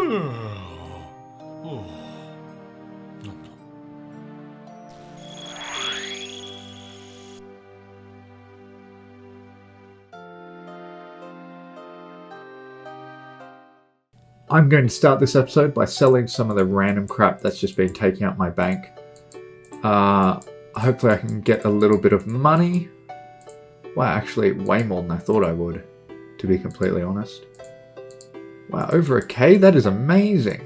I'm going to start this episode by selling some of the random crap that's just been taking out my bank. Hopefully I can get a little bit of money. Wow, actually way more than I thought I would, to be completely honest. Wow, over $1,000? That is amazing.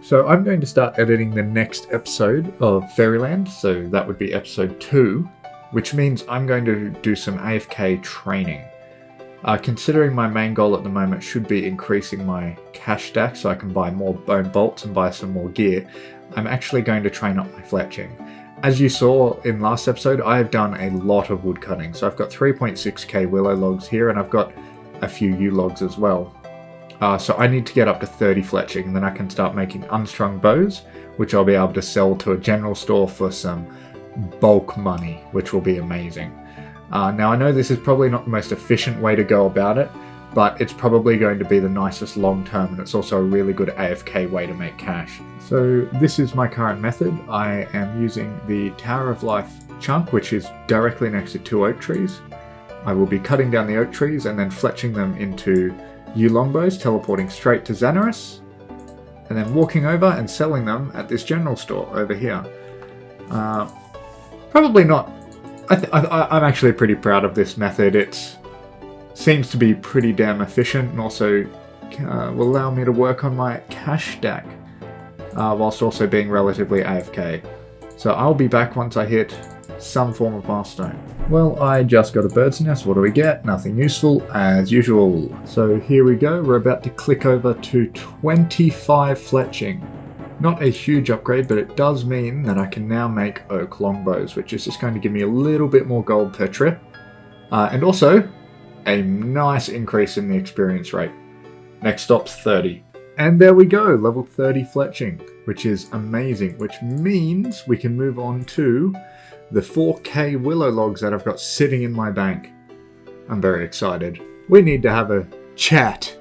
So I'm going to start editing the next episode of Fairyland, so that would be episode 2, which means I'm going to do some AFK training. Considering my main goal at the moment should be increasing my cash stack so I can buy more bone bolts and buy some more gear, I'm actually going to train up my fletching. As you saw in last episode, I have done a lot of wood cutting. So I've got 3.6k willow logs here and I've got a few yew logs as well. So I need to get up to 30 fletching and then I can start making unstrung bows, which I'll be able to sell to a general store for some bulk money, which will be amazing. Now I know this is probably not the most efficient way to go about it, but it's probably going to be the nicest long term and it's also a really good AFK way to make cash. So this is my current method. I am using the Tower of Life chunk, which is directly next to 2 oak trees. I will be cutting down the oak trees and then fletching them into yew longbows, teleporting straight to Xanaris, and then walking over and selling them at this general store over here. Probably not. I'm actually pretty proud of this method. It seems to be pretty damn efficient and also will allow me to work on my cash stack whilst also being relatively AFK. So I'll be back once I hit some form of milestone. Well, I just got a bird's nest. What do we get? Nothing useful as usual. So here we go. We're about to click over to 25 fletching. Not a huge upgrade, but it does mean that I can now make oak longbows, which is just going to give me a little bit more gold per trip. And also, a nice increase in the experience rate. Next stop's 30. And there we go, level 30 fletching, which is amazing, which means we can move on to the 4k willow logs that I've got sitting in my bank. I'm very excited. We need to have a chat.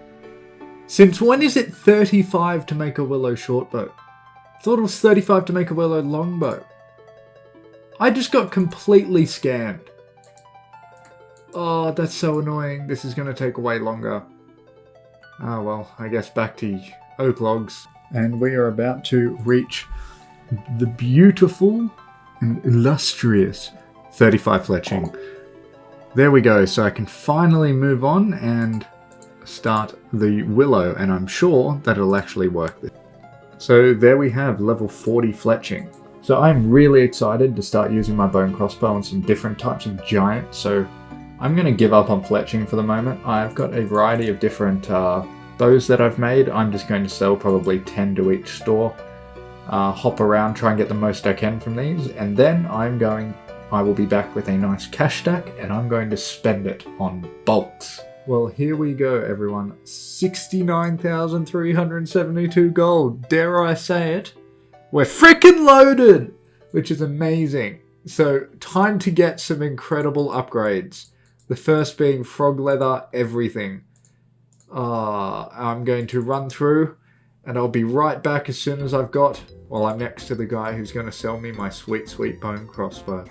Since when is it 35 to make a willow shortbow? I thought it was 35 to make a willow longbow. I just got completely scammed. Oh, that's so annoying. This is going to take way longer. Oh well, I guess back to oak logs. And we are about to reach the beautiful and illustrious 35 fletching. There we go. So I can finally move on and start the willow, and I'm sure that it'll actually work. So there we have level 40 fletching. So I'm really excited to start using my bone crossbow on some different types of giants. So I'm going to give up on fletching for the moment. I've got a variety of different bows that I've made. I'm just going to sell probably 10 to each store. Hop around, try and get the most I can from these. And then I will be back with a nice cash stack and I'm going to spend it on bolts. Well, here we go, everyone. 69,372 gold. Dare I say it? We're freaking loaded! Which is amazing. So, time to get some incredible upgrades. The first being frog leather, everything. I'm going to run through, and I'll be right back as soon as I'm next to the guy who's going to sell me my sweet, sweet bone crossbow.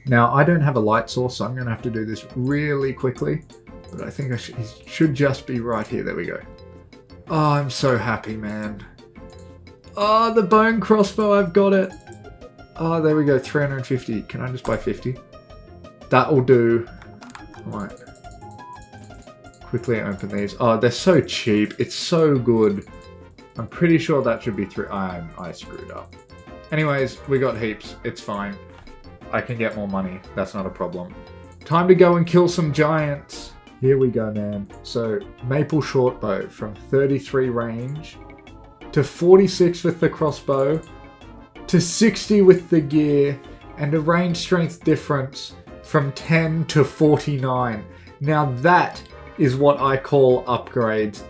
Now, I don't have a light source, so I'm going to have to do this really quickly. But I think he should just be right here. There we go. Oh, I'm so happy, man. Oh, the bone crossbow, I've got it. Oh, there we go, 350. Can I just buy 50? That will do. I might quickly open these. Oh, they're so cheap. It's so good. I'm pretty sure that should be through. I screwed up. Anyways, we got heaps. It's fine. I can get more money. That's not a problem. Time to go and kill some giants. Here we go, man. So, maple shortbow from 33 range to 46 with the crossbow to 60 with the gear and a range strength difference from 10 to 49. Now that is what I call upgrades.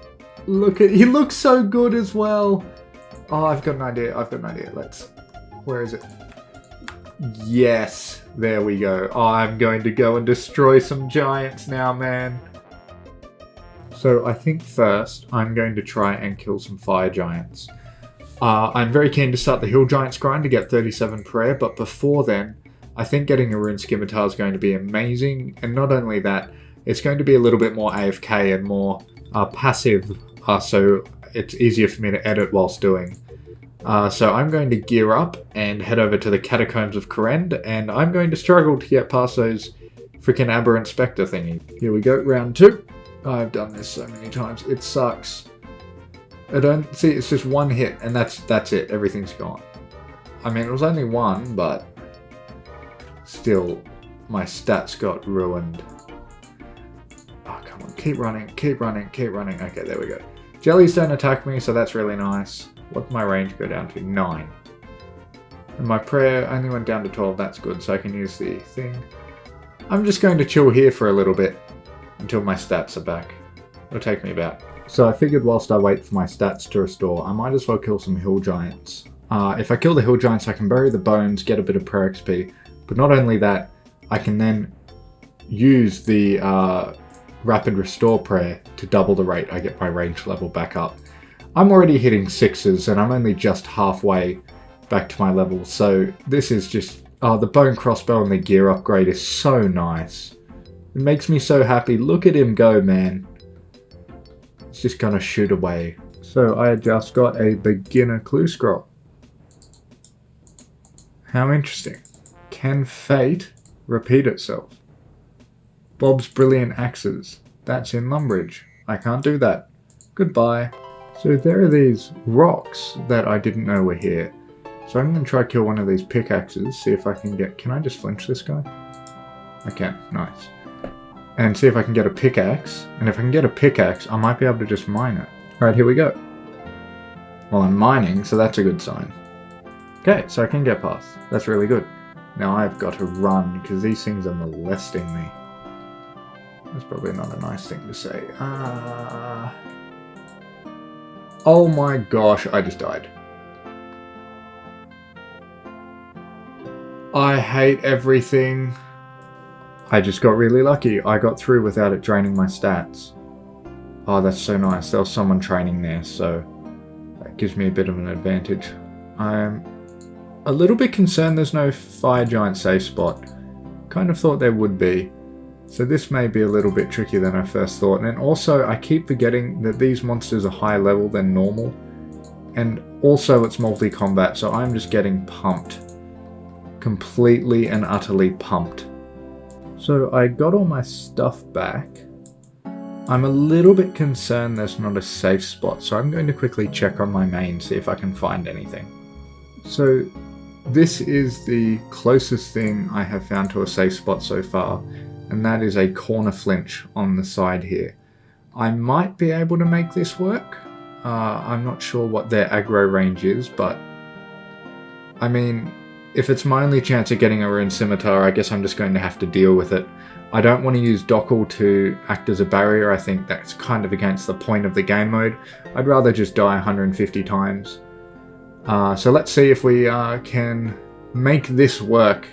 Look at, he looks so good as well. Oh, I've got an idea. Where is it? Yes, there we go. I'm going to go and destroy some giants now, man. So I think first I'm going to try and kill some fire giants. I'm very keen to start the hill giants grind to get 37 prayer, but before then, I think getting a Rune Scimitar is going to be amazing. And not only that, it's going to be a little bit more AFK and more passive, so it's easier for me to edit whilst doing. So I'm going to gear up and head over to the Catacombs of Korend, and I'm going to struggle to get past those freaking aberrant spectre thingy. Here we go, round 2. I've done this so many times, it sucks. I don't see, it's just one hit and that's it, everything's gone. I mean, it was only one, but still, my stats got ruined. Oh, come on, keep running, keep running, keep running. Okay, there we go. Jellies don't attack me, so that's really nice. What did my range go down to? 9. And my prayer only went down to 12, that's good, so I can use the thing. I'm just going to chill here for a little bit until my stats are back. It'll take me about. So I figured whilst I wait for my stats to restore, I might as well kill some hill giants. If I kill the hill giants, I can bury the bones, get a bit of prayer XP, but not only that, I can then use the rapid restore prayer to double the rate I get my range level back up. I'm already hitting 6s and I'm only just halfway back to my level, so this is just, the bone crossbow and the gear upgrade is so nice. It makes me so happy. Look at him go, man. It's just gonna shoot away. So I just got a beginner clue scroll. How interesting. Can fate repeat itself? Bob's brilliant axes. That's in Lumbridge. I can't do that. Goodbye. So there are these rocks that I didn't know were here. So I'm going to try kill one of these pickaxes, see if I can get... Can I just flinch this guy? I can. Nice. And see if I can get a pickaxe. And if I can get a pickaxe, I might be able to just mine it. Alright, here we go. Well, I'm mining, so that's a good sign. Okay, so I can get past. That's really good. Now I've got to run, because these things are molesting me. That's probably not a nice thing to say. Oh my gosh, I just died. I hate everything. I just got really lucky. I got through without it draining my stats. Oh, that's so nice. There was someone training there, so that gives me a bit of an advantage. I'm a little bit concerned there's no fire giant safe spot. Kind of thought there would be. So this may be a little bit trickier than I first thought. And also, I keep forgetting that these monsters are higher level than normal. And also it's multi-combat, so I'm just getting pumped. Completely and utterly pumped. So I got all my stuff back. I'm a little bit concerned there's not a safe spot, so I'm going to quickly check on my main, see if I can find anything. So this is the closest thing I have found to a safe spot so far, and that is a corner flinch on the side here. I might be able to make this work. I'm not sure what their aggro range is, but I mean, if it's my only chance of getting a Rune Scimitar, I guess I'm just going to have to deal with it. I don't want to use Dockle to act as a barrier. I think that's kind of against the point of the game mode. I'd rather just die 150 times. So let's see if we can make this work.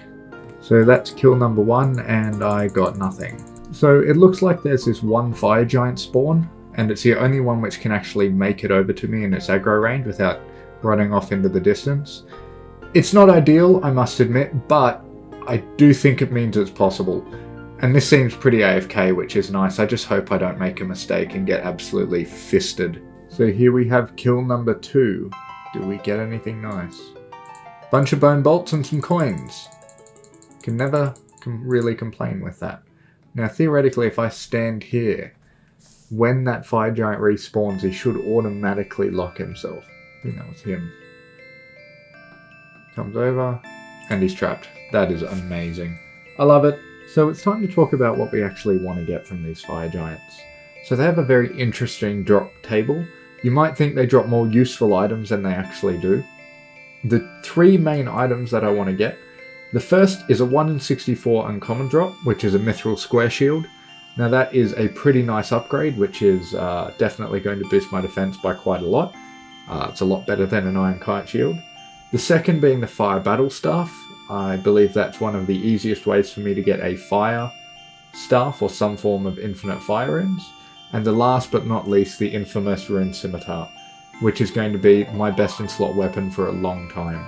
So that's kill number 1, and I got nothing. So it looks like there's this one fire giant spawn, and it's the only one which can actually make it over to me in its aggro range without running off into the distance. It's not ideal, I must admit, but I do think it means it's possible. And this seems pretty AFK, which is nice. I just hope I don't make a mistake and get absolutely fisted. So here we have kill number 2. Do we get anything nice? Bunch of bone bolts and some coins. Can never really complain with that. Now theoretically, if I stand here, when that fire giant respawns, he should automatically lock himself. I think that was him. Comes over, and he's trapped. That is amazing. I love it. So it's time to talk about what we actually want to get from these fire giants. So they have a very interesting drop table. You might think they drop more useful items than they actually do. The 3 main items that I want to get. The first is a 1 in 64 uncommon drop, which is a mithril square shield. Now that is a pretty nice upgrade, which is definitely going to boost my defense by quite a lot. It's a lot better than an iron kite shield. The second being the fire battle staff. I believe that's one of the easiest ways for me to get a fire staff or some form of infinite fire runes. And the last but not least, the infamous Rune Scimitar, which is going to be my best in slot weapon for a long time.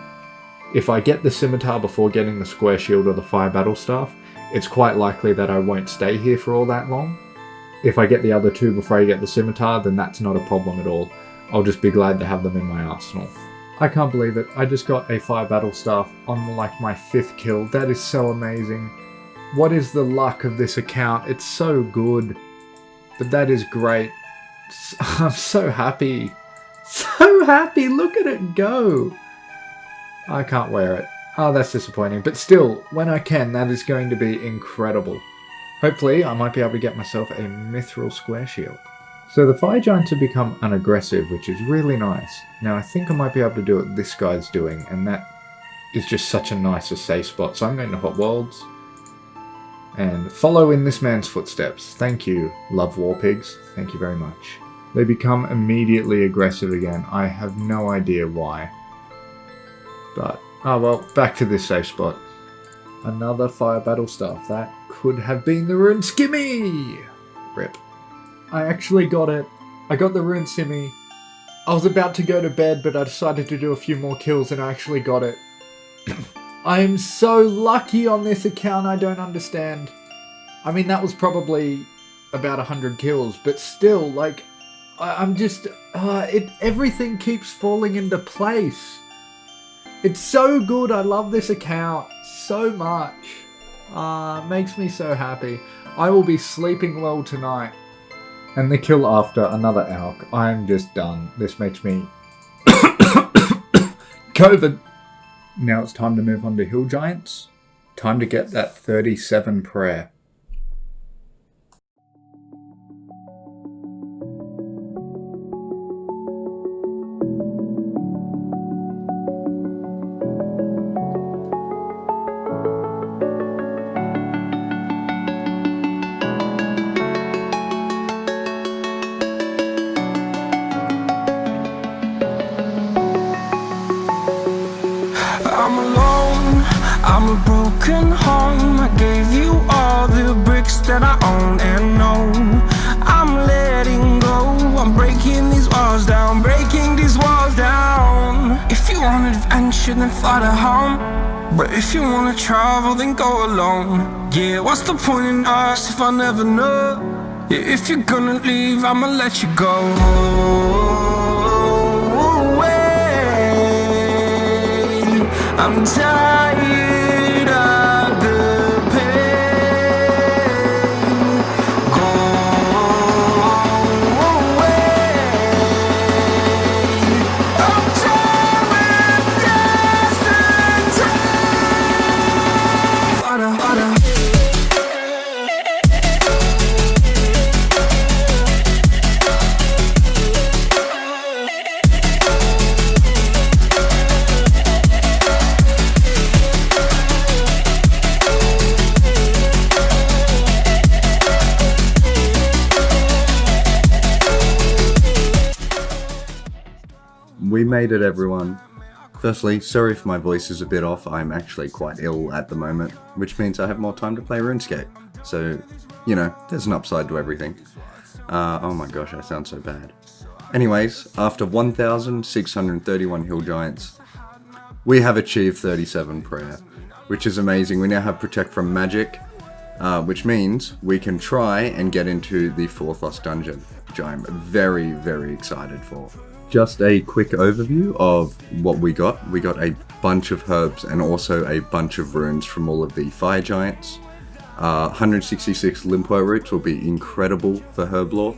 If I get the Scimitar before getting the Square Shield or the Fire Battle Staff, it's quite likely that I won't stay here for all that long. If I get the other two before I get the Scimitar, then that's not a problem at all. I'll just be glad to have them in my arsenal. I can't believe it. I just got a Fire Battle Staff on like my 5th kill. That is so amazing. What is the luck of this account? It's so good. But that is great. I'm so happy. So happy. Look at it go. I can't wear it. Oh, that's disappointing. But still, when I can, that is going to be incredible. Hopefully, I might be able to get myself a Mithril Square Shield. So the Fire Giants have become unaggressive, which is really nice. Now, I think I might be able to do what this guy's doing, and that is just such a nice safe spot. So I'm going to Hot Worlds and follow in this man's footsteps. Thank you, love war pigs. Thank you very much. They become immediately aggressive again. I have no idea why. But, oh well, back to this safe spot. Another Fire Battle Staff. That could have been the Rune Scimmy! Rip. I actually got it. I got the Rune Scimmy. I was about to go to bed, but I decided to do a few more kills and I actually got it. I am so lucky on this account, I don't understand. I mean, that was probably about 100 kills, but still, like, I'm just... everything keeps falling into place. It's so good, I love this account so much. Makes me so happy. I will be sleeping well tonight. And the kill after another Alk. I am just done. This makes me... COVID. Now it's time to move on to Hill Giants. Time to get that 37 prayer. I'm alone, I'm a broken home. I gave you all the bricks that I own and know. I'm letting go, I'm breaking these walls down, breaking these walls down. If you want adventure, then Flutter home. But if you wanna travel, then go alone. Yeah, what's the point in us if I never know? Yeah, if you're gonna leave, I'ma let you go. I'm tired of the pain. Go away. I'm tired of yesterday. Flutter. We made it, everyone. Firstly, sorry if my voice is a bit off. I'm actually quite ill at the moment, which means I have more time to play RuneScape. So, you know, there's an upside to everything. Oh my gosh, I sound so bad. Anyways, after 1,631 Hill Giants, we have achieved 37 prayer, which is amazing. We now have Protect from Magic, which means we can try and get into the 4th Lost Dungeon, which I'm very, very excited for. Just a quick overview of what we got. We got a bunch of herbs and also a bunch of runes from all of the Fire Giants. 166 Limpo roots will be incredible for Herblore,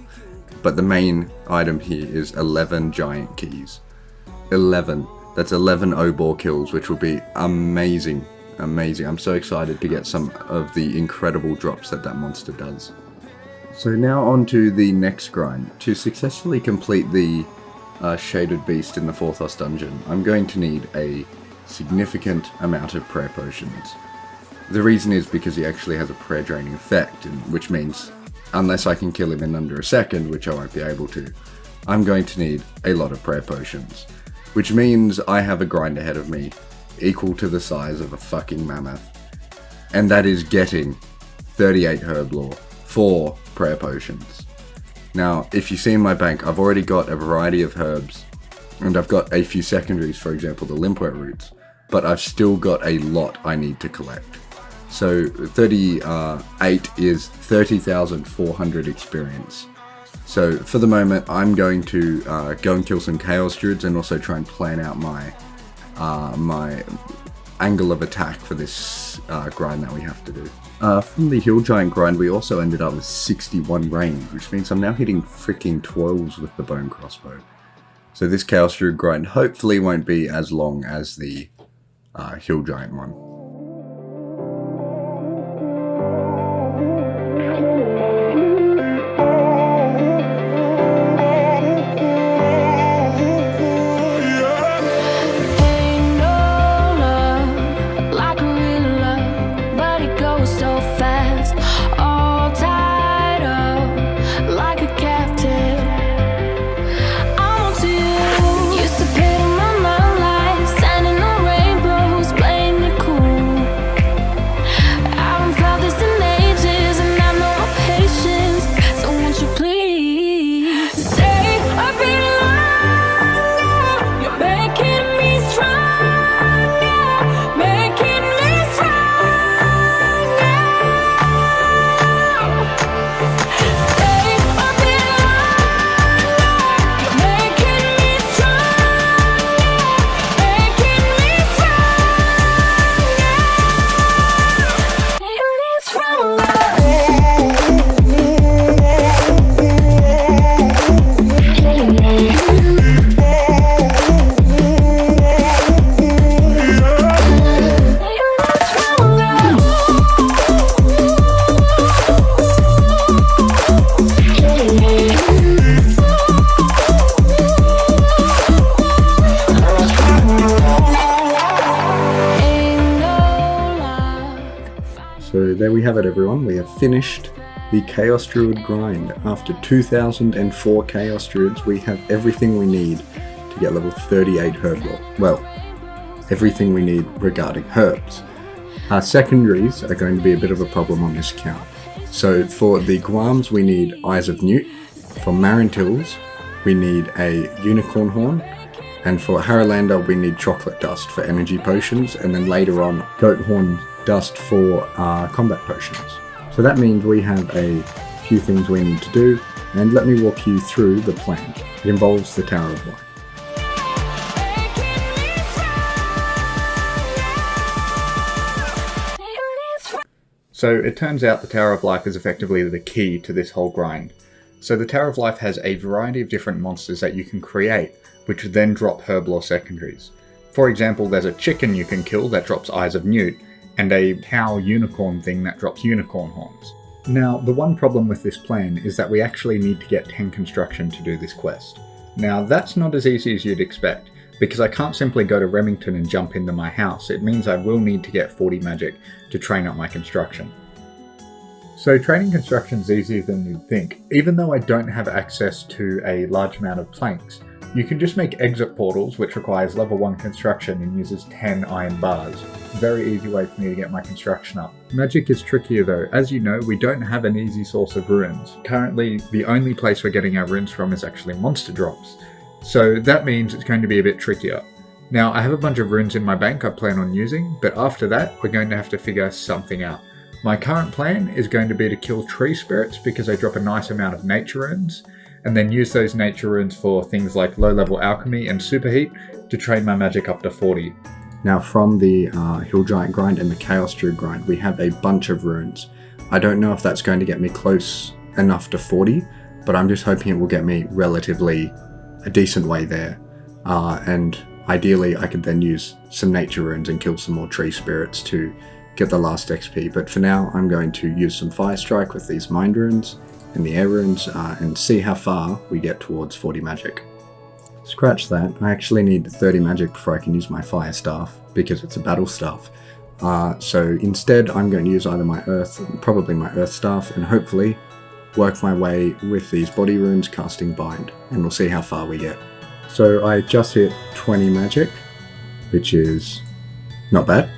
but the main item here is 11 giant keys. 11. That's 11 Obor kills, which will be amazing. Amazing. I'm so excited to get some of the incredible drops that monster does. So now on to the next grind. To successfully complete the Shaded Beast in the 4th Lost Dungeon, I'm going to need a significant amount of prayer potions. The reason is because he actually has a prayer draining effect, which means unless I can kill him in under a second, which I won't be able to, I'm going to need a lot of prayer potions. Which means I have a grind ahead of me equal to the size of a fucking mammoth. And that is getting 38 Herblore, 4 prayer potions. Now, if you see in my bank, I've already got a variety of herbs, and I've got a few secondaries, for example, the limpwort roots, but I've still got a lot I need to collect. So 38 is 30,400 experience. So for the moment, I'm going to go and kill some Chaos Druids and also try and plan out my my angle of attack for this grind that we have to do. From the Hill Giant grind, we also ended up with 61 range, which means I'm now hitting freaking 12s with the Bone Crossbow. So this Chaos Druid grind hopefully won't be as long as the Hill Giant one. So there we have it, everyone. We have finished the Chaos Druid grind. After 2004 Chaos Druids, we have everything we need to get level 38 Herblore. Well, everything we need regarding herbs. Our secondaries are going to be a bit of a problem on this account. So for the Guams, we need Eyes of Newt. For Marintils, we need a Unicorn Horn. And for Haralander, we need Chocolate Dust for energy potions. And then later on, Goat Horn Dust for combat potions. So that means we have a few things we need to do. And let me walk you through the plan. It involves the Tower of Life. So it turns out the Tower of Life is effectively the key to this whole grind. So the Tower of Life has a variety of different monsters that you can create, which then drop Herblore secondaries. For example, there's a chicken you can kill that drops Eyes of Newt, and a cow unicorn thing that drops unicorn horns. Now, the one problem with this plan is that we actually need to get 10 construction to do this quest. Now, that's not as easy as you'd expect, because I can't simply go to Remington and jump into my house. It means I will need to get 40 magic to train up my construction. So training construction is easier than you'd think. Even though I don't have access to a large amount of planks, you can just make exit portals, which requires level 1 construction and uses 10 iron bars. Very easy way for me to get my construction up. Magic is trickier though. As you know, we don't have an easy source of runes. Currently, the only place we're getting our runes from is actually monster drops. So that means it's going to be a bit trickier. Now, I have a bunch of runes in my bank I plan on using, but after that, we're going to have to figure something out. My current plan is going to be to kill tree spirits because they drop a nice amount of nature runes, and then use those nature runes for things like low-level alchemy and superheat to train my magic up to 40. Now from the Hill Giant grind and the Chaos Druid grind, we have a bunch of runes. I don't know if that's going to get me close enough to 40, but I'm just hoping it will get me relatively a decent way there. And ideally I could then use some nature runes and kill some more tree spirits to get the last XP. But for now, I'm going to use some Fire Strike with these Mind Runes and the Air Runes and see how far we get towards 40 magic. Scratch that, I actually need 30 magic before I can use my Fire Staff because it's a battle staff. So instead I'm going to use either my Earth, probably my Earth Staff, and hopefully work my way with these body runes casting Bind, and we'll see how far we get. So I just hit 20 magic, which is not bad.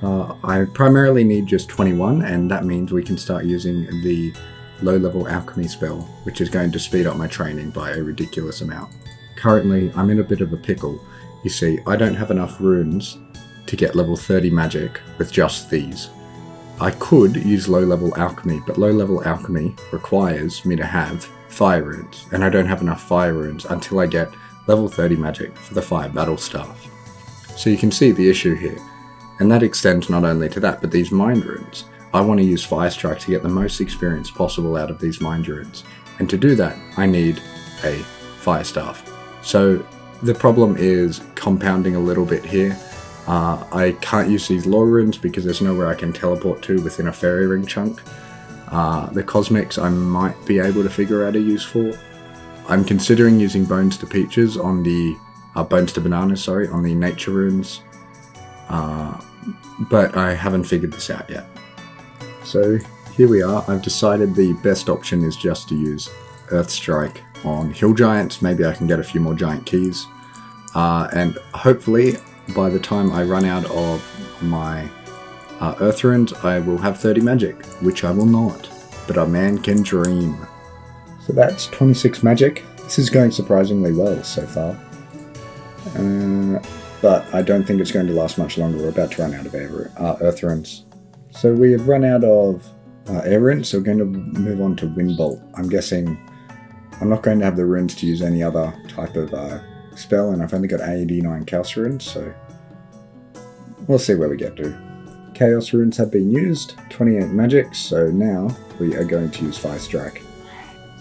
I primarily need just 21, and that means we can start using the low-level alchemy spell, which is going to speed up my training by a ridiculous amount. Currently, I'm in a bit of a pickle. You see, I don't have enough runes to get level 30 magic with just these. I could use low-level alchemy, but low-level alchemy requires me to have fire runes, and I don't have enough fire runes until I get level 30 magic for the fire battle staff. So you can see the issue here, and that extends not only to that, but these mind runes. I want to use Fire Strike to get the most experience possible out of these mind runes, and to do that, I need a fire staff. So the problem is compounding a little bit here. I can't use these lore runes because there's nowhere I can teleport to within a fairy ring chunk. The cosmics I might be able to figure out a use for. I'm considering using Bones to Peaches on the Bones to Bananas, on the nature runes, but I haven't figured this out yet. So here we are. I've decided the best option is just to use Earth Strike on hill giants. Maybe I can get a few more giant keys, and hopefully by the time I run out of my Earth runes, I will have 30 magic, which I will not, but a man can dream. So that's 26 magic. This is going surprisingly well so far, but I don't think it's going to last much longer. We're about to run out of Earth runes. So we have run out of air runes, so we're going to move on to Wind Bolt. I'm guessing I'm not going to have the runes to use any other type of spell, and I've only got 89 Chaos runes, so we'll see where we get to. Chaos runes have been used, 28 magic, so now we are going to use Fire Strike.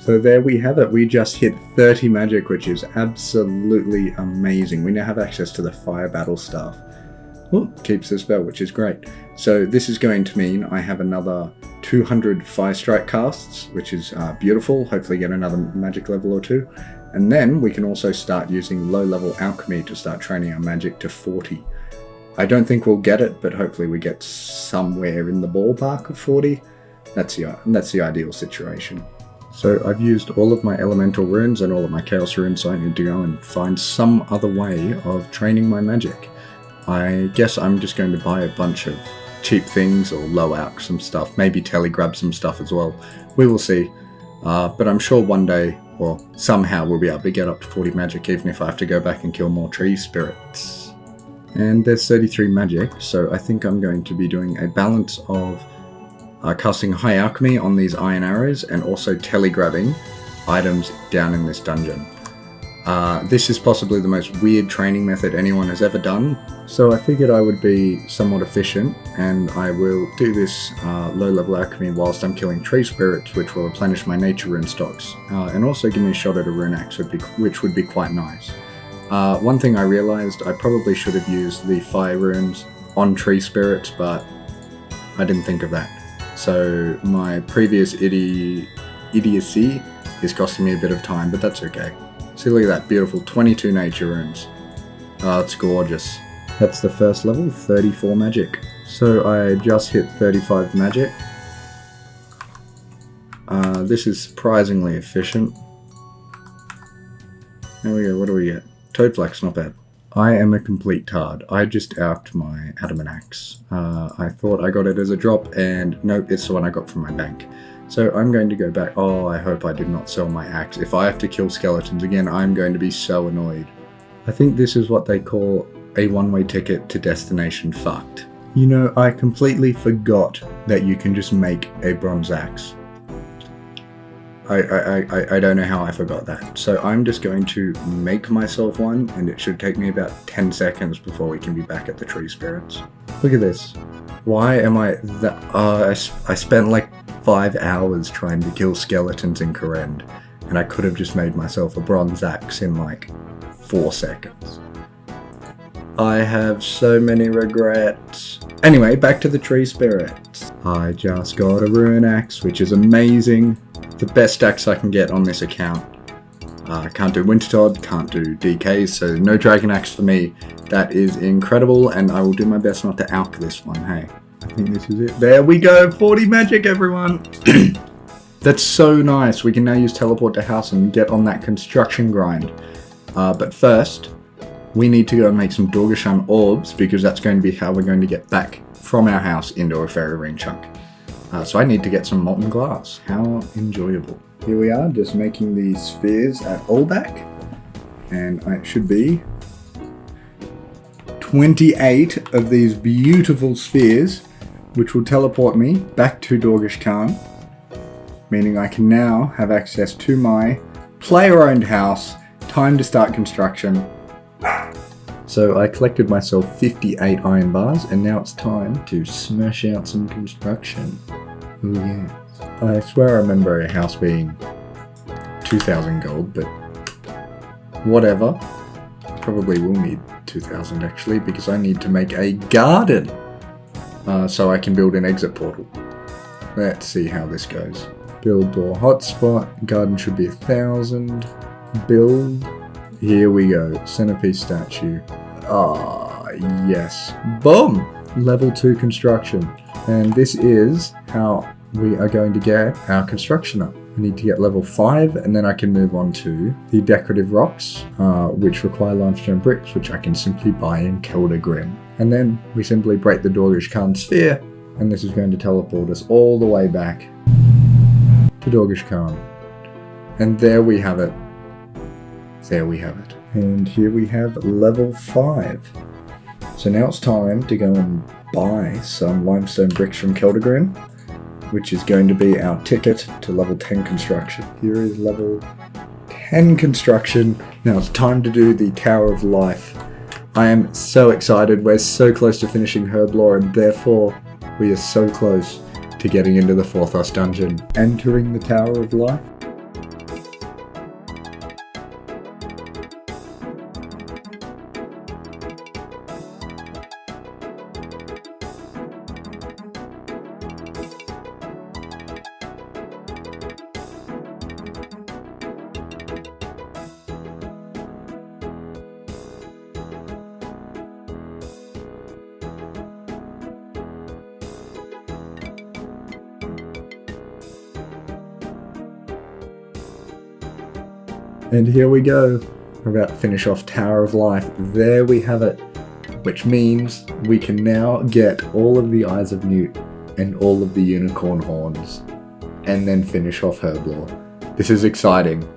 So there we have it, we just hit 30 magic, which is absolutely amazing. We now have access to the Fire Battle Staff. Well, keeps the spell, which is great. So this is going to mean I have another 200 Fire Strike casts, which is beautiful. Hopefully get another magic level or two. And then we can also start using low-level alchemy to start training our magic to 40. I don't think we'll get it, but hopefully we get somewhere in the ballpark of 40. That's the ideal situation. So I've used all of my elemental runes and all of my chaos runes, so I need to go and find some other way of training my magic. I guess I'm just going to buy a bunch of cheap things or low alch some stuff, maybe telegrab some stuff as well. We will see, but I'm sure one day, or somehow, we'll be able to get up to 40 magic, even if I have to go back and kill more tree spirits. And there's 33 magic, so I think I'm going to be doing a balance of casting High Alchemy on these iron arrows and also telegrabbing items down in this dungeon. This is possibly the most weird training method anyone has ever done, so I figured I would be somewhat efficient, and I will do this low-level alchemy whilst I'm killing tree spirits, which will replenish my nature rune stocks, and also give me a shot at a rune axe, which would be quite nice. One thing I realised, I probably should have used the fire runes on tree spirits, but I didn't think of that. So my previous idiocy is costing me a bit of time, but that's okay. See, look at that, beautiful 22 nature runes. Oh, it's gorgeous. That's the first level, 34 magic. So I just hit 35 magic. This is surprisingly efficient. There we go, what do we get? Toadflax, not bad. I am a complete tard. I just alched my adamant axe. I thought I got it as a drop, and nope, it's the one I got from my bank. So I'm going to go back. Oh, I hope I did not sell my axe. If I have to kill skeletons again, I'm going to be so annoyed. I think this is what they call a one-way ticket to destination fucked. You know, I completely forgot that you can just make a bronze axe. I don't know how I forgot that. So I'm just going to make myself one, and it should take me about 10 seconds before we can be back at the tree spirits. Look at this. Why am I that? I spent like 5 hours trying to kill skeletons in Korend, and I could have just made myself a bronze axe in like 4 seconds. I have so many regrets. Anyway, back to the tree spirits. I just got a rune axe, which is amazing. The best axe I can get on this account. I can't do Wintertodd, can't do DKs, so no dragon axe for me. That is incredible, and I will do my best not to alch this one, hey. I think this is it. There we go, 40 magic, everyone! That's so nice. We can now use teleport to house and get on that construction grind. But first, we need to go and make some Dorgashan orbs, because that's going to be how we're going to get back from our house into a fairy ring chunk. So I need to get some molten glass. How enjoyable. Here we are, just making these spheres at Allback. And it should be 28 of these beautiful spheres, which will teleport me back to Dorgish Khan, meaning I can now have access to my player-owned house. Time to start construction. So I collected myself 58 iron bars, and now it's time to smash out some construction. Ooh, yes. I swear I remember a house being 2,000 gold, but whatever. Probably will need 2,000 actually, because I need to make a garden. So I can build an exit portal. Let's see how this goes. Build door hotspot. Garden should be 1,000. Build. Here we go. Centipede Statue. Ah, yes. Boom! Level 2 construction. And this is how we are going to get our construction up. I need to get level 5, and then I can move on to the decorative rocks, which require limestone bricks, which I can simply buy in Keldagrim. And then we simply break the Dorgish Khan sphere, and this is going to teleport us all the way back to Dorgish Khan. And there we have it. There we have it. And here we have level 5. So now it's time to go and buy some limestone bricks from Keldagrim, which is going to be our ticket to level 10 construction. Here is level 10 construction. Now it's time to do the Tower of Life. I am so excited. We're so close to finishing Herblore, and therefore we are so close to getting into the Forthos dungeon. Entering the Tower of Life. And here we go. We're about to finish off Tower of Life. There we have it. Which means we can now get all of the Eyes of Newt and all of the unicorn horns. And then finish off Herblore. This is exciting.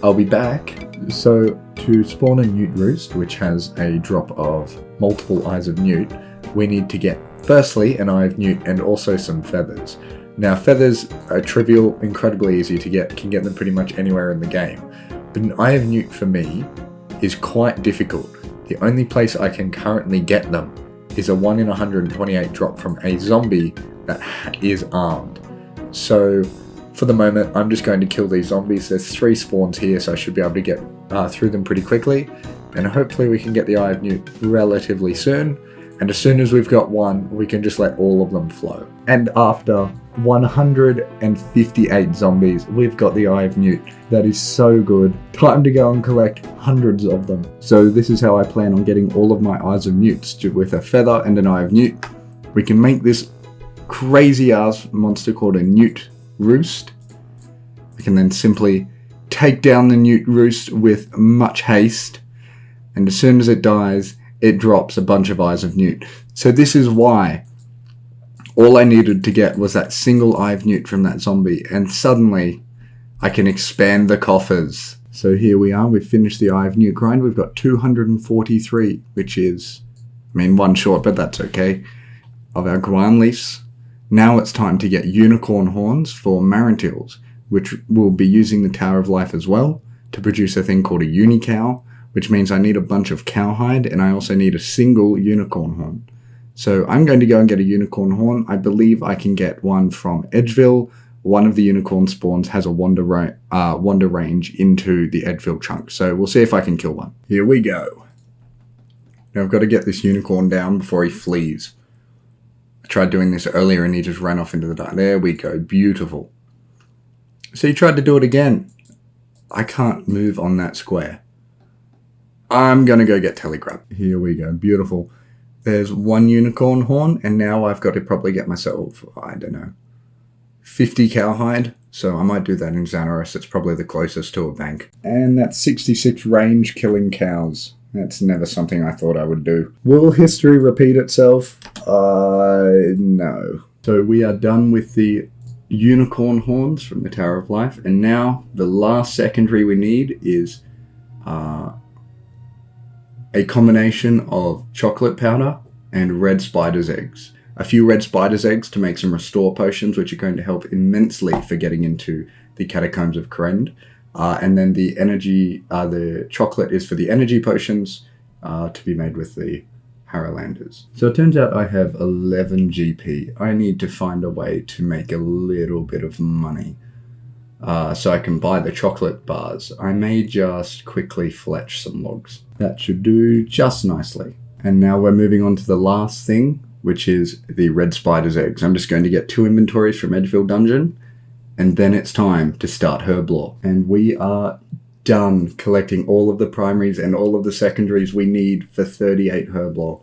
I'll be back. So to spawn a Newt roost, which has a drop of multiple Eyes of Newt, we need to get firstly an Eye of Newt and also some feathers. Now feathers are trivial, incredibly easy to get, can get them pretty much anywhere in the game. But an Eye of Newt for me is quite difficult. The only place I can currently get them is a 1 in 128 drop from a zombie that is armed. So for the moment I'm just going to kill these zombies. There's 3 spawns here, so I should be able to get through them pretty quickly. And hopefully we can get the Eye of Newt relatively soon. And as soon as we've got one, we can just let all of them flow. And after 158 zombies, we've got the Eye of Newt. That is so good. Time to go and collect hundreds of them. So this is how I plan on getting all of my Eyes of Newts, with a feather and an Eye of Newt. We can make this crazy ass monster called a Newt roost. We can then simply take down the Newt roost with much haste. And as soon as it dies, it drops a bunch of Eyes of Newt. So this is why all I needed to get was that single Eye of Newt from that zombie, and suddenly I can expand the coffers. So here we are, we've finished the Eye of Newt grind. We've got 243, which is, one short, but that's okay, of our Guan leaves. Now it's time to get unicorn horns for Marantils, which will be using the Tower of Life as well to produce a thing called a unicow, which means I need a bunch of cowhide, and I also need a single unicorn horn. So I'm going to go and get a unicorn horn. I believe I can get one from Edgeville. One of the unicorn spawns has a wander range into the Edgeville chunk. So we'll see if I can kill one. Here we go. Now I've got to get this unicorn down before he flees. I tried doing this earlier and he just ran off into the dark. There we go. Beautiful. So he tried to do it again. I can't move on that square. I'm going to go get Telegrab. Here we go. Beautiful. There's one unicorn horn, and now I've got to probably get myself, 50 cowhide. So I might do that in Xanaris. It's probably the closest to a bank. And that's 66 range killing cows. That's never something I thought I would do. Will history repeat itself? No. So we are done with the unicorn horns from the Tower of Life, and now the last secondary we need is a combination of chocolate powder and red spider's eggs. A few red spider's eggs to make some restore potions, which are going to help immensely for getting into the Catacombs of Krend. And then the chocolate is for the energy potions to be made with the Harrowlanders. So it turns out I have 11 GP. I need to find a way to make a little bit of money so I can buy the chocolate bars. I may just quickly fletch some logs. That should do just nicely. And now we're moving on to the last thing, which is the red spider's eggs. I'm just going to get 2 inventories from Edgefield Dungeon, and then it's time to start Herblore. And we are done collecting all of the primaries and all of the secondaries we need for 38 Herblore.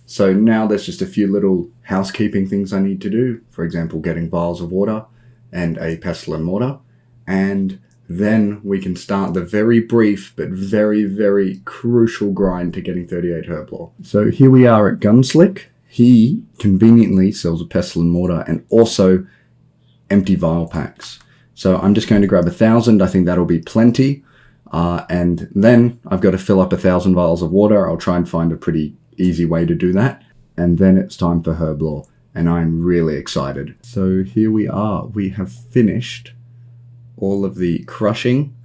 So now there's just a few little housekeeping things I need to do. For example, getting vials of water and a pestle and mortar. And then we can start the very brief but very, very crucial grind to getting 38 Herblore. So here we are at Gunslick. He conveniently sells a pestle and mortar and also empty vial packs. So I'm just going to grab 1,000. I think that'll be plenty. And then I've got to fill up 1,000 vials of water. I'll try and find a pretty easy way to do that. And then it's time for Herblore. And I'm really excited. So here we are. We have finished all of the crushing.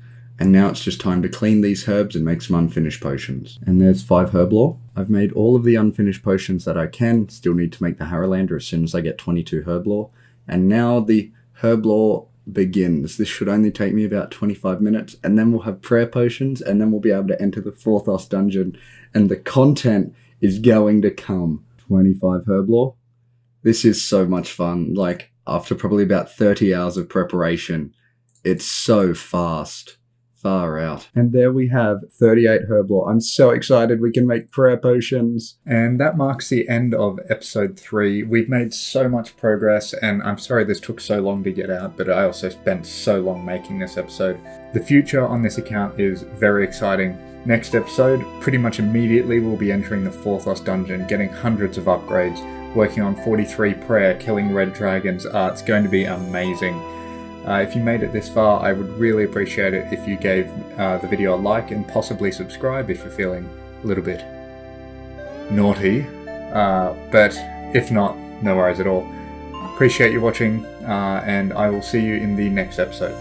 And now it's just time to clean these herbs and make some unfinished potions. And there's 5 Herblore. I've made all of the unfinished potions that I can. Still need to make the Harrowlander as soon as I get 22 Herblore. And now the Herblore begins. This should only take me about 25 minutes, and then we'll have prayer potions, and then we'll be able to enter the 4th OS dungeon, and the content is going to come. 25 Herblore. This is so much fun. Like, after probably about 30 hours of preparation, it's so fast. Far out. And there we have 38 Herblore. I'm so excited we can make prayer potions. And that marks the end of episode 3. We've made so much progress, and I'm sorry this took so long to get out, but I also spent so long making this episode. The future on this account is very exciting. Next episode, pretty much immediately we'll be entering the 4th OS dungeon, getting hundreds of upgrades, working on 43 prayer, killing red dragons. It's going to be amazing. If you made it this far, I would really appreciate it if you gave the video a like and possibly subscribe if you're feeling a little bit naughty. But if not, no worries at all. Appreciate you watching, and I will see you in the next episode.